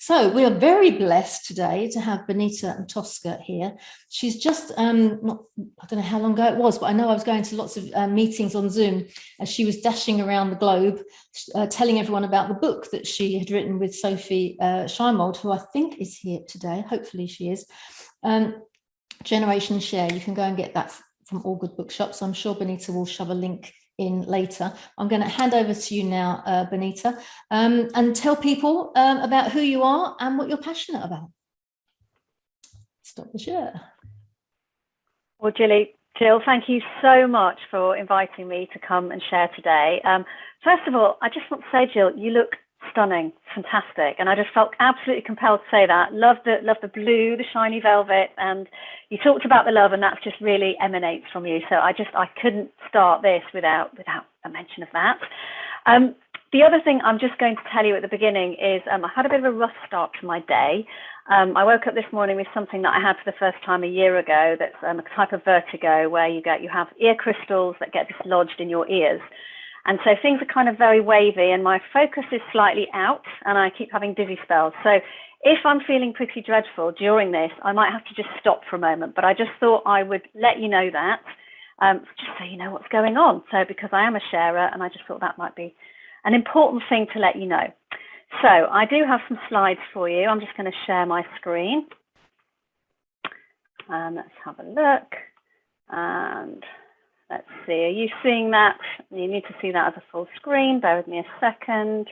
So we are very blessed today to have Benita Matofska here. She's just, I don't know how long ago it was, but I know I was going to lots of meetings on Zoom as she was dashing around the globe, telling everyone about the book that she had written with Sophie Scheimold, who I think is here today. Hopefully she is. Generation Share. You can go and get that from all good bookshops. I'm sure Benita will shove a link in later. I'm going to hand over to you now, Benita, and tell people about who you are and what you're passionate about. Stop the share. Well, Jill, thank you so much for inviting me to come and share today. First of all, I just want to say, Jill, you look stunning, fantastic, and I just felt absolutely compelled to say that. Love the blue, the shiny velvet, and you talked about the love, and that's just really emanates from you. So I couldn't start this without a mention of that. The other thing I'm just going to tell you at the beginning is I had a bit of a rough start to my day. I woke up this morning with something that I had for the first time a year ago. That's a type of vertigo where you have ear crystals that get dislodged in your ears. And so things are kind of very wavy and my focus is slightly out and I keep having dizzy spells. So if I'm feeling pretty dreadful during this, I might have to just stop for a moment, but I just thought I would let you know that, just so you know what's going on. So because I am a sharer and I just thought that might be an important thing to let you know. So I do have some slides for you. I'm just going to share my screen. Let's have a look. And let's see, are you seeing that? You need to see that as a full screen. Bear with me a second.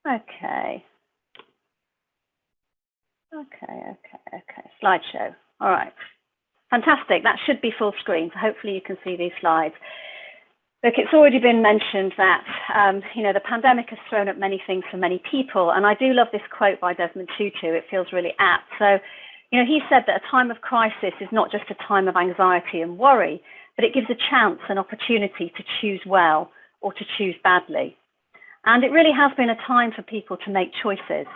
Okay. Slideshow. All right. Fantastic. That should be full screen. So hopefully you can see these slides. Look, it's already been mentioned that, the pandemic has thrown up many things for many people. And I do love this quote by Desmond Tutu. It feels really apt. So, he said that a time of crisis is not just a time of anxiety and worry, but it gives a chance, an opportunity to choose well or to choose badly. And it really has been a time for people to make choices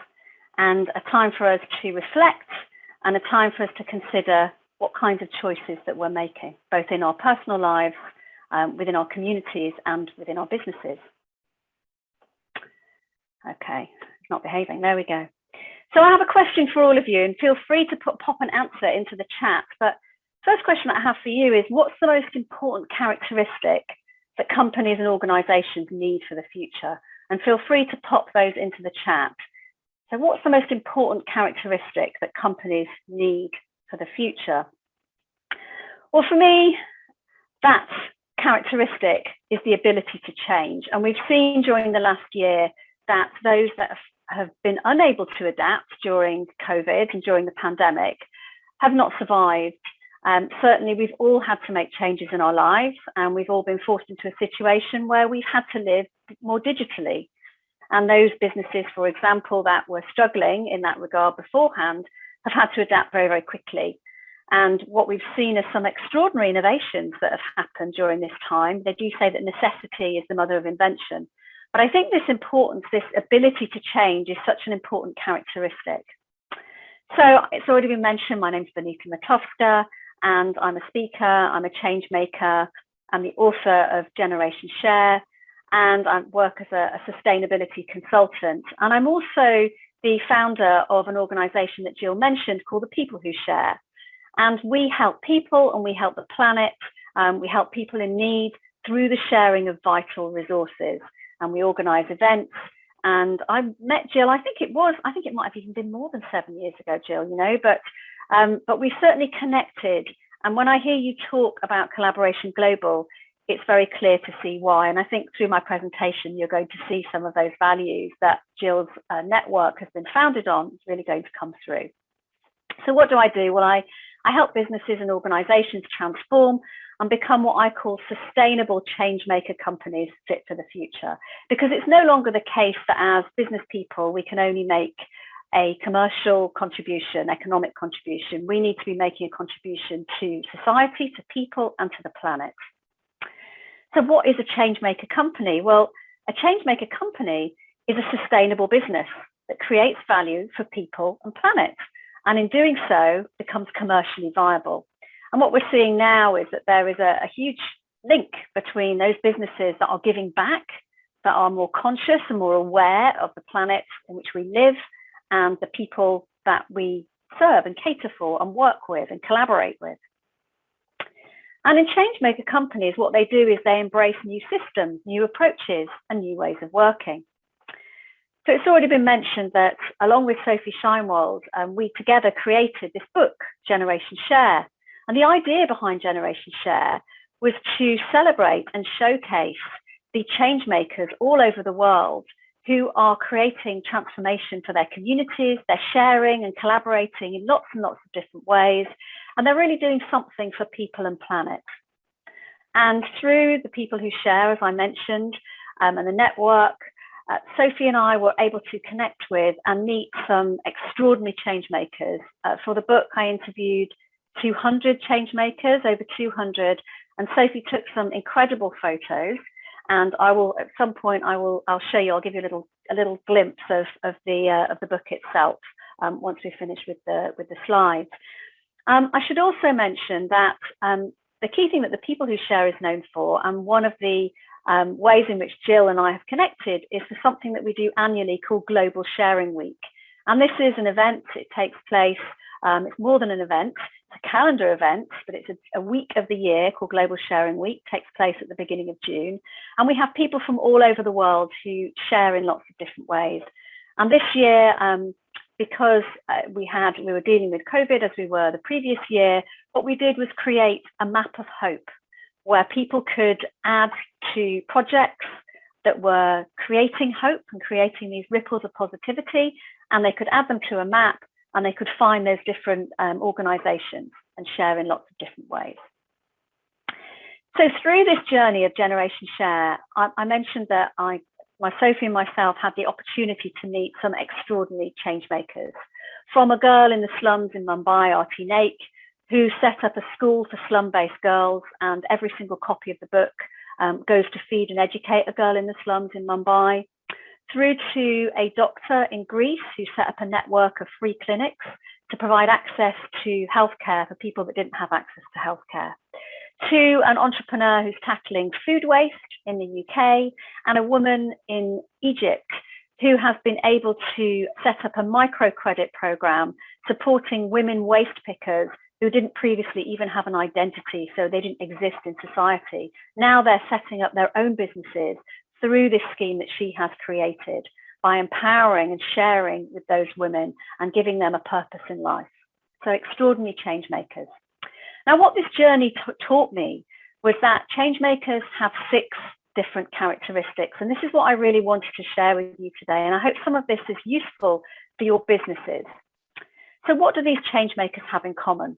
and a time for us to reflect and a time for us to consider what kinds of choices that we're making, both in our personal lives, within our communities and within our businesses. Okay, it's not behaving. There we go. So I have a question for all of you and feel free to pop an answer into the chat. But first question I have for you is, what's the most important characteristic that companies and organizations need for the future? And feel free to pop those into the chat. So what's the most important characteristic that companies need for the future? Well, for me, that characteristic is the ability to change. And we've seen during the last year that those that have been unable to adapt during COVID and during the pandemic have not survived. Certainly, we've all had to make changes in our lives, and we've all been forced into a situation where we've had to live more digitally. And those businesses, for example, that were struggling in that regard beforehand have had to adapt very, very quickly. And what we've seen is some extraordinary innovations that have happened during this time. They do say that necessity is the mother of invention. But I think this importance, this ability to change is such an important characteristic. So it's already been mentioned, my name's Benita Matofska, and I'm a speaker, I'm a change maker, I'm the author of Generation Share, and I work as a sustainability consultant. And I'm also the founder of an organization that Jill mentioned called The People Who Share. And we help people and we help the planet. We help people in need through the sharing of vital resources. And we organize events. And I met Jill, I think it might have even been more than 7 years ago, Jill, but we certainly connected. And when I hear you talk about Collaboration Global, it's very clear to see why. And I think through my presentation, you're going to see some of those values that Jill's network has been founded on is really going to come through. So what do I do? Well, I help businesses and organizations transform and become what I call sustainable changemaker companies fit for the future. Because it's no longer the case that as business people, we can only make a commercial contribution, economic contribution. We need to be making a contribution to society, to people, and to the planet. So what is a changemaker company? Well, a changemaker company is a sustainable business that creates value for people and planet. And in doing so, becomes commercially viable. And what we're seeing now is that there is a huge link between those businesses that are giving back, that are more conscious and more aware of the planet in which we live, and the people that we serve and cater for and work with and collaborate with. And in changemaker companies, what they do is they embrace new systems, new approaches, and new ways of working. So it's already been mentioned that along with Sophie Scheinwald, we together created this book, Generation Share. And the idea behind Generation Share was to celebrate and showcase the changemakers all over the world who are creating transformation for their communities. They're sharing and collaborating in lots and lots of different ways, and they're really doing something for people and planet. And through the people who share, as I mentioned, and the network, Sophie and I were able to connect with and meet some extraordinary changemakers. For the book, I interviewed 200 changemakers, over 200, and Sophie took some incredible photos. And I will, at some point, I'll show you. I'll give you a little glimpse of the book itself once we finish with the slides. I should also mention that the key thing that the people who share is known for, and one of the ways in which Jill and I have connected, is for something that we do annually called Global Sharing Week. And this is an event. It takes place. It's more than an event. It's a calendar event, but it's a week of the year called Global Sharing Week. It takes place at the beginning of June. And we have people from all over the world who share in lots of different ways. And this year, because we were dealing with COVID as we were the previous year, what we did was create a map of hope where people could add to projects that were creating hope and creating these ripples of positivity, and they could add them to a map, and they could find those different organizations and share in lots of different ways. So through this journey of Generation Share, I mentioned that Sophie and myself had the opportunity to meet some extraordinary changemakers. From a girl in the slums in Mumbai, Arti Naik, who set up a school for slum-based girls, and every single copy of the book goes to feed and educate a girl in the slums in Mumbai, through to a doctor in Greece who set up a network of free clinics to provide access to healthcare for people that didn't have access to healthcare, to an entrepreneur who's tackling food waste in the UK, and a woman in Egypt who has been able to set up a microcredit program supporting women waste pickers who didn't previously even have an identity, so they didn't exist in society. Now they're setting up their own businesses through this scheme that she has created by empowering and sharing with those women and giving them a purpose in life. So extraordinary change makers. Now, what this journey taught me was that change makers have 6 different characteristics. And this is what I really wanted to share with you today. And I hope some of this is useful for your businesses. So what do these change makers have in common?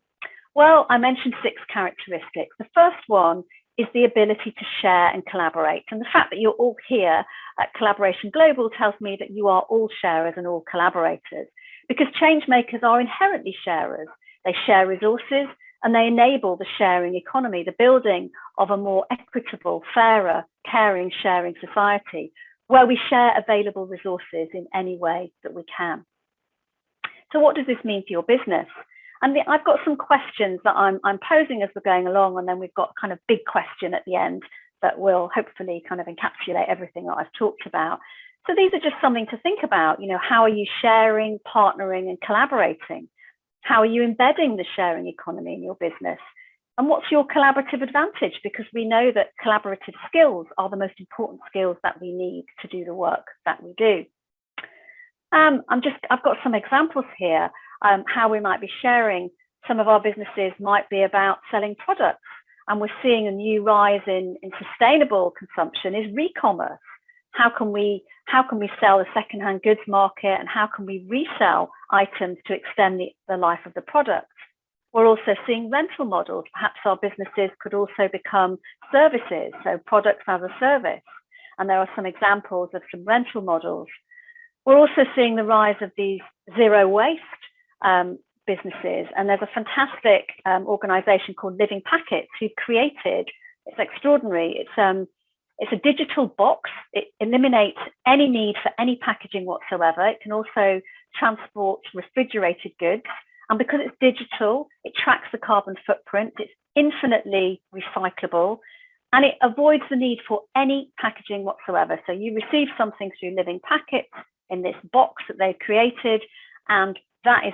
Well, I mentioned 6 characteristics. The first one is the ability to share and collaborate. And the fact that you're all here at Collaboration Global tells me that you are all sharers and all collaborators, because change makers are inherently sharers. They share resources and they enable the sharing economy, the building of a more equitable, fairer, caring, sharing society where we share available resources in any way that we can. So what does this mean for your business? And I've got some questions that I'm posing as we're going along, and then we've got kind of big question at the end that will hopefully kind of encapsulate everything that I've talked about. So these are just something to think about. You know, how are you sharing, partnering, and collaborating? How are you embedding the sharing economy in your business? And what's your collaborative advantage? Because we know that collaborative skills are the most important skills that we need to do the work that we do. I've got some examples here. How we might be sharing. Some of our businesses might be about selling products, and we're seeing a new rise in sustainable consumption is re-commerce. How can we sell the secondhand goods market, and how can we resell items to extend the life of the product? We're also seeing rental models. Perhaps our businesses could also become services, so products as a service. And there are some examples of some rental models. We're also seeing the rise of these zero waste businesses, and there's a fantastic organization called Living Packets who created, it's extraordinary, it's a digital box. It eliminates any need for any packaging whatsoever. It can also transport refrigerated goods, and because it's digital, it tracks the carbon footprint. It's infinitely recyclable, and it avoids the need for any packaging whatsoever. So you receive something through Living Packets, in this box that they've created, and that is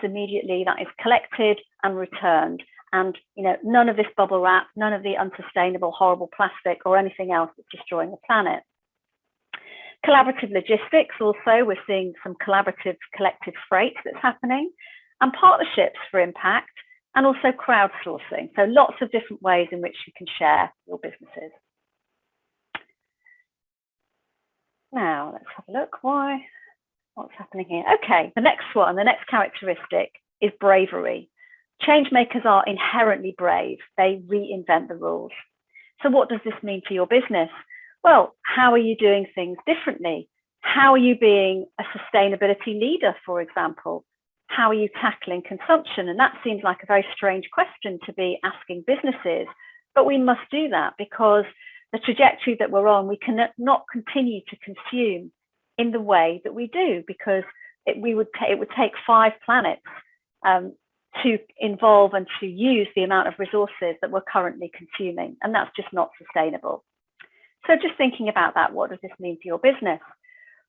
collected and returned. And none of this bubble wrap, none of the unsustainable, horrible plastic or anything else that's destroying the planet. Collaborative logistics also, we're seeing some collaborative collective freight that's happening, and partnerships for impact, and also crowdsourcing. So lots of different ways in which you can share your businesses. Now, let's have a look. What's happening here? Okay, the next characteristic is bravery. Changemakers are inherently brave. They reinvent the rules. So what does this mean for your business? Well, how are you doing things differently? How are you being a sustainability leader, for example? How are you tackling consumption? And that seems like a very strange question to be asking businesses, but we must do that because the trajectory that we're on, we cannot continue to consume in the way that we do, because it would take 5 planets to involve and to use the amount of resources that we're currently consuming, and that's just not sustainable. So just thinking about that, what does this mean for your business?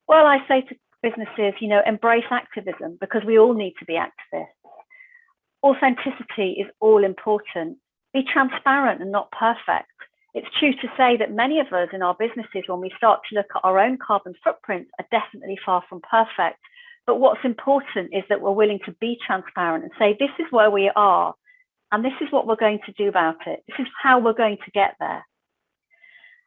Well, I say to businesses, embrace activism, because we all need to be activists. Authenticity is all important. Be transparent and not perfect. It's true to say that many of us in our businesses, when we start to look at our own carbon footprints, are definitely far from perfect. But what's important is that we're willing to be transparent and say, this is where we are, and this is what we're going to do about it. This is how we're going to get there.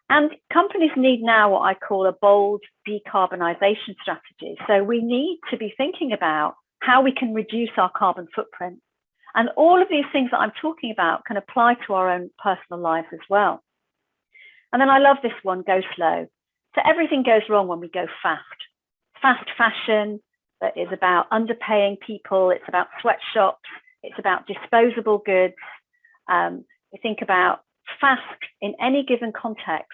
And companies need now what I call a bold decarbonisation strategy. So we need to be thinking about how we can reduce our carbon footprint. And all of these things that I'm talking about can apply to our own personal lives as well. And then I love this one, go slow. So everything goes wrong when we go fast. Fast fashion that is about underpaying people. It's about sweatshops. It's about disposable goods. We think about fast in any given context.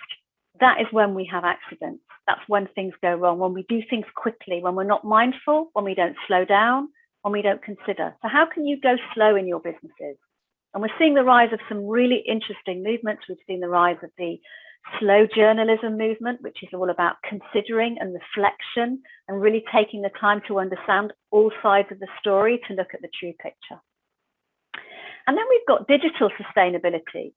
That is when we have accidents. That's when things go wrong, when we do things quickly, when we're not mindful, when we don't slow down, when we don't consider. So how can you go slow in your businesses? And we're seeing the rise of some really interesting movements. We've seen the rise of the slow journalism movement, which is all about considering and reflection and really taking the time to understand all sides of the story to look at the true picture. And then we've got digital sustainability.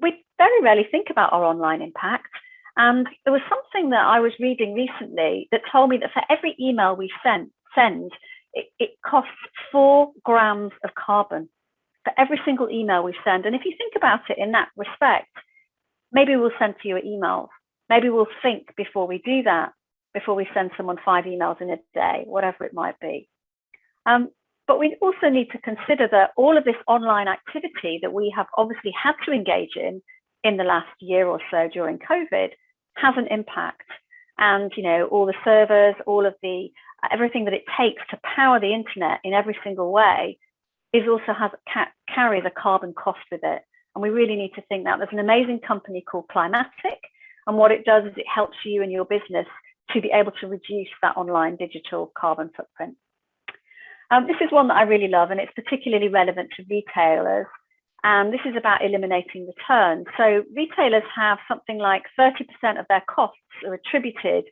We very rarely think about our online impact. And there was something that I was reading recently that told me that for every email we send, it costs 4 grams of carbon for every single email we send. And if you think about it in that respect, maybe we'll send fewer emails. Maybe we'll think before we do that, before we send someone 5 emails in a day, whatever it might be. But we also need to consider that all of this online activity that we have obviously had to engage in the last year or so during COVID has an impact. And, all the servers, all of the, everything that it takes to power the internet in every single way is also carries a carbon cost with it. And we really need to think that. There's an amazing company called Climatic. And what it does is it helps you and your business to be able to reduce that online digital carbon footprint. This is one that I really love, and it's particularly relevant to retailers. And this is about eliminating returns. So retailers have something like 30% of their costs are attributed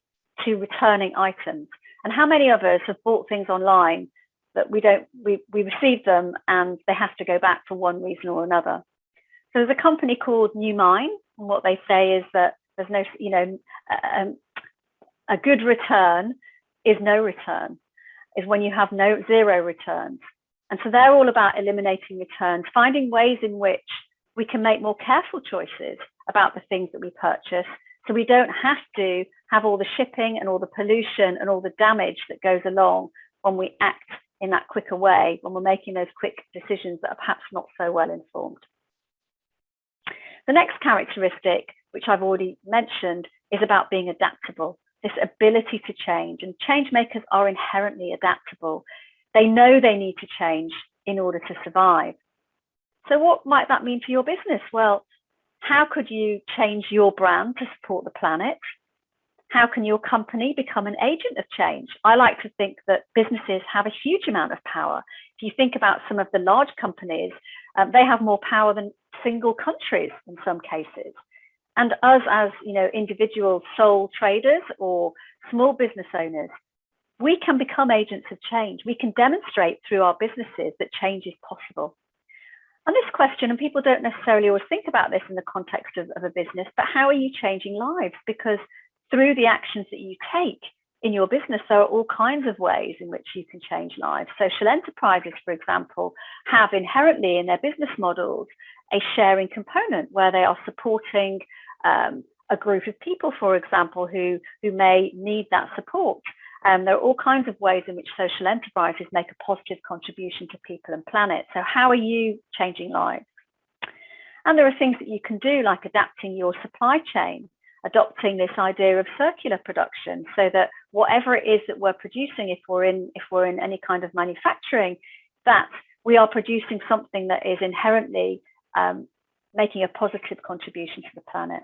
to returning items. And how many of us have bought things online that we receive them and they have to go back for one reason or another? So there's a company called New Mine, and what they say is that there's no, a good return is no return, is when you have zero returns. And so they're all about eliminating returns, finding ways in which we can make more careful choices about the things that we purchase, so we don't have to have all the shipping and all the pollution and all the damage that goes along when we act in that quicker way, when we're making those quick decisions that are perhaps not so well informed. The next characteristic, which I've already mentioned, is about being adaptable, this ability to change. And change makers are inherently adaptable. They know they need to change in order to survive. So what might that mean for your business? Well, how could you change your brand to support the planet? How can your company become an agent of change? I like to think that businesses have a huge amount of power. If you think about some of the large companies, they have more power than single countries in some cases. And us as individual sole traders or small business owners, we can become agents of change. We can demonstrate through our businesses that change is possible. And this question, and people don't necessarily always think about this in the context of a business, but how are you changing lives? Because through the actions that you take in your business, there are all kinds of ways in which you can change lives. Social enterprises, for example, have inherently in their business models a sharing component where they are supporting a group of people, for example, who may need that support. There are all kinds of ways in which social enterprises make a positive contribution to people and planet. So how are you changing lives? And there are things that you can do, like adapting your supply chain, adopting this idea of circular production, so that whatever it is that we're producing, if we're in any kind of manufacturing, that we are producing something that is inherently making a positive contribution to the planet.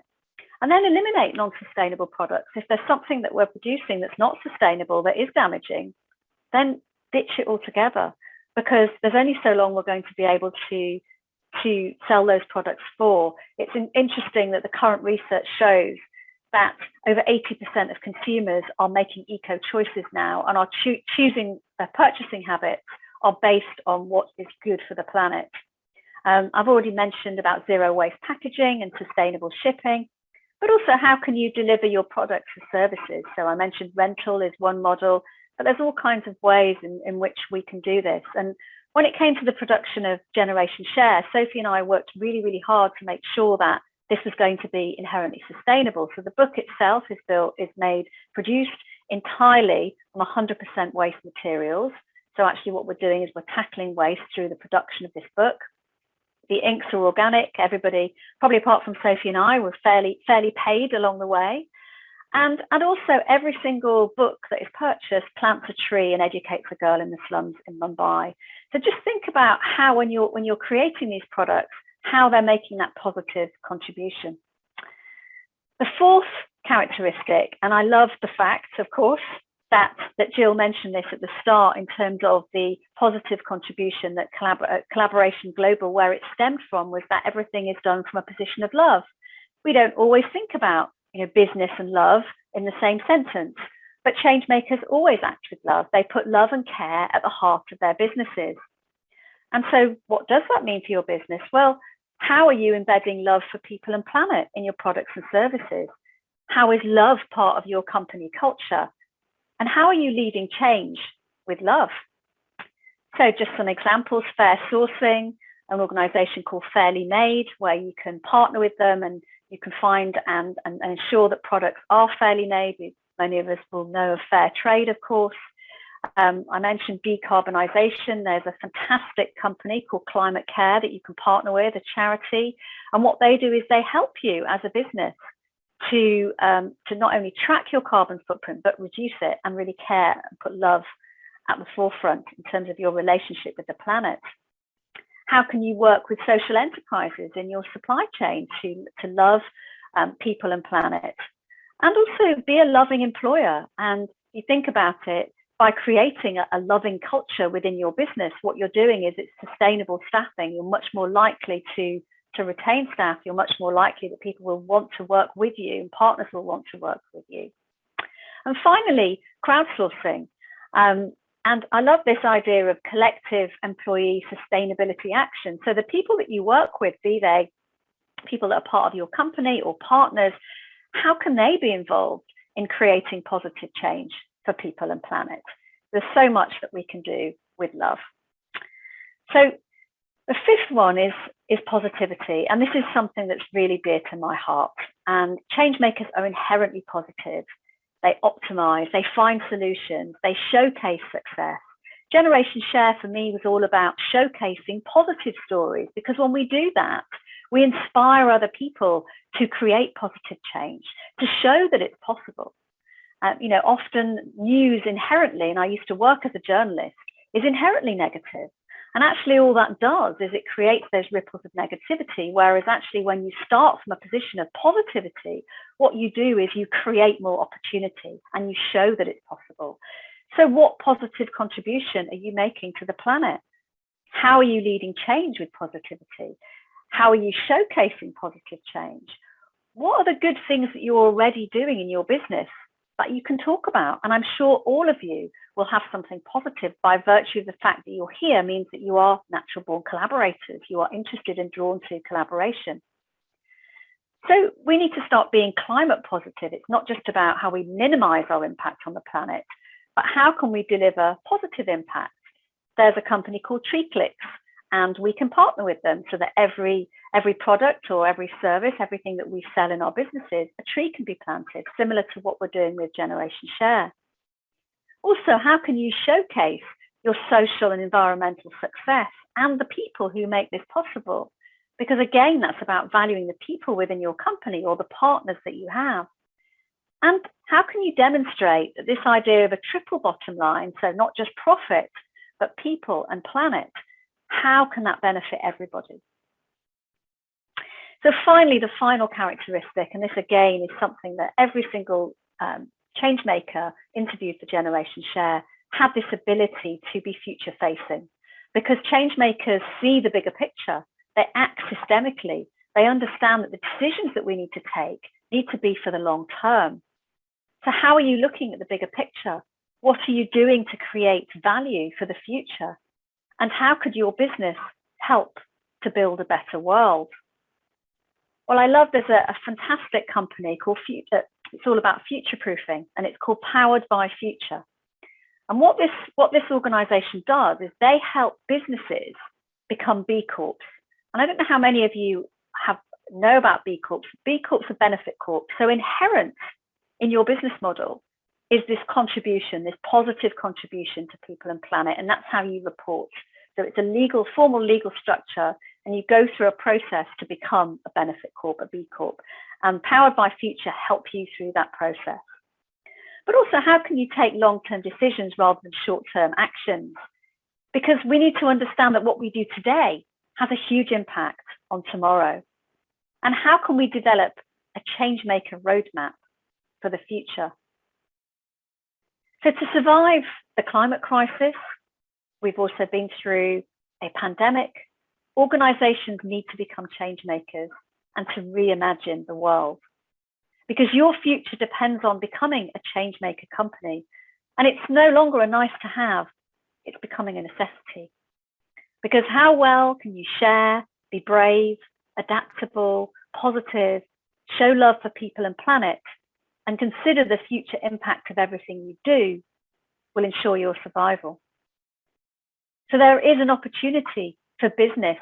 And then eliminate non-sustainable products. If there's something that we're producing that's not sustainable, that is damaging, then ditch it altogether, because there's only so long we're going to be able to sell those products for. It's interesting that the current research shows that over 80% of consumers are making eco choices now, and are choosing their purchasing habits are based on what is good for the planet. I've already mentioned about zero waste packaging and sustainable shipping, but also how can you deliver your products and services? So I mentioned rental is one model, but there's all kinds of ways in which we can do this. And when it came to the production of Generation Share, Sophie and I worked really, really hard to make sure that this was going to be inherently sustainable. So the book itself is produced entirely from 100% waste materials. So actually what we're doing is we're tackling waste through the production of this book. The inks are organic. Everybody, probably apart from Sophie and I, were fairly paid along the way. And also every single book that is purchased plants a tree and educates a girl in the slums in Mumbai. So just think about how when you're creating these products, how they're making that positive contribution. The fourth characteristic, and I love the fact, of course, that Jill mentioned this at the start in terms of the positive contribution that Collaboration Global, where it stemmed from, was that everything is done from a position of love. We don't always think about business and love in the same sentence, but changemakers always act with love. They put love and care at the heart of their businesses. And so what does that mean for your business? Well, how are you embedding love for people and planet in your products and services? How is love part of your company culture? And how are you leading change with love? So just some examples: fair sourcing, an organization called Fairly Made, where you can partner with them and you can find and ensure that products are fairly made. Many of us will know of fair trade, of course. I mentioned Decarbonisation. There's a fantastic company called Climate Care that you can partner with, a charity. And what they do is they help you as a business to not only track your carbon footprint, but reduce it and really care and put love at the forefront in terms of your relationship with the planet. How can you work with social enterprises in your supply chain to love people and planet? And also be a loving employer. And you think about it, by creating a loving culture within your business, what you're doing is it's sustainable staffing. You're much more likely to retain staff. You're much more likely that people will want to work with you and partners will want to work with you. And finally, crowdsourcing. And I love this idea of collective employee sustainability action. So the people that you work with, be they people that are part of your company or partners, how can they be involved in creating positive change for people and planet? There's so much that we can do with love. So the fifth one is positivity. And this is something that's really dear to my heart. And change makers are inherently positive. They optimize, they find solutions, they showcase success. Generation Share for me was all about showcasing positive stories, because when we do that, we inspire other people to create positive change, to show that it's possible. Often news inherently, and I used to work as a journalist, is inherently negative. And actually all that does is it creates those ripples of negativity, whereas actually when you start from a position of positivity, what you do is you create more opportunity and you show that it's possible. So what positive contribution are you making to the planet? How are you leading change with positivity? How are you showcasing positive change? What are the good things that you're already doing in your business that you can talk about. And I'm sure all of you will have something positive by virtue of the fact that you're here means that you are natural born collaborators. You are interested and drawn to collaboration. So we need to start being climate positive. It's not just about how we minimize our impact on the planet, but how can we deliver positive impact? There's a company called TreeClicks, and we can partner with them so that every product or every service, everything that we sell in our businesses, a tree can be planted, similar to what we're doing with Generation Share. Also, how can you showcase your social and environmental success and the people who make this possible? Because again, that's about valuing the people within your company or the partners that you have. And how can you demonstrate that this idea of a triple bottom line, so not just profit, but people and planet, how can that benefit everybody? So finally, the final characteristic, and this again is something that every single changemaker interviewed for Generation Share had this ability to be future facing, because changemakers see the bigger picture. They act systemically. They understand that the decisions that we need to take need to be for the long term. So how are you looking at the bigger picture? What are you doing to create value for the future? And how could your business help to build a better world? Well, I love there's a fantastic company called Future. It's all about future proofing, and it's called Powered by Future. And what this organization does is they help businesses become B Corps. And I don't know how many of you know about B Corps. B Corps are benefit corps. So inherent in your business model is this contribution, this positive contribution to people and planet. And that's how you report. So it's a formal legal structure, and you go through a process to become a benefit corp, a B Corp. And Powered by Future help you through that process. But also, how can you take long-term decisions rather than short-term actions? Because we need to understand that what we do today has a huge impact on tomorrow. And how can we develop a changemaker roadmap for the future? So to survive the climate crisis, we've also been through a pandemic. Organizations need to become changemakers and to reimagine the world, because your future depends on becoming a changemaker company. And it's no longer a nice to have, it's becoming a necessity. Because how well can you share, be brave, adaptable, positive, show love for people and planet, and consider the future impact of everything you do will ensure your survival. So there is an opportunity for business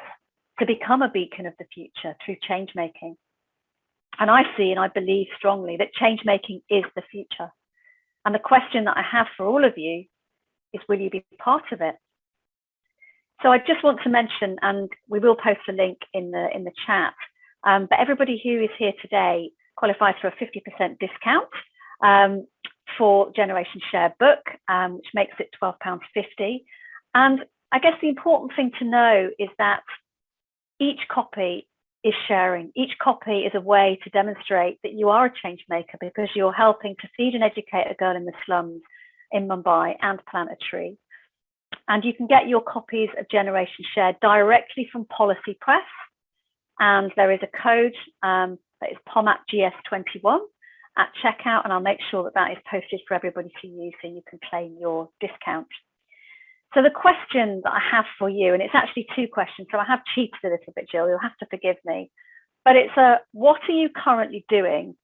to become a beacon of the future through change making. And I see and I believe strongly that change making is the future. And the question that I have for all of you is, will you be part of it? So I just want to mention, and we will post a link in the chat, but everybody who is here today qualifies for a 50% discount for Generation Share book, which makes it £12.50. And I guess the important thing to know is that each copy is sharing. Each copy is a way to demonstrate that you are a change maker, because you're helping to feed and educate a girl in the slums in Mumbai and plant a tree. And you can get your copies of Generation Share directly from Policy Press. And there is a code that is POMATGS21 at checkout, and I'll make sure that that is posted for everybody to use so you can claim your discount. So the question that I have for you, and it's actually two questions, so I have cheated a little bit, Jill, you'll have to forgive me, but it's what are you currently doing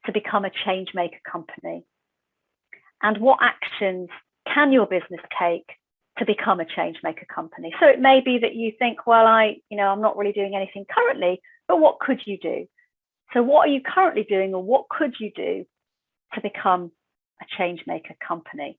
to become a change maker company? And what actions can your business take to become a change maker company? So it may be that you think, well, I'm not really doing anything currently, but what could you do? So what are you currently doing, or what could you do to become a change maker company?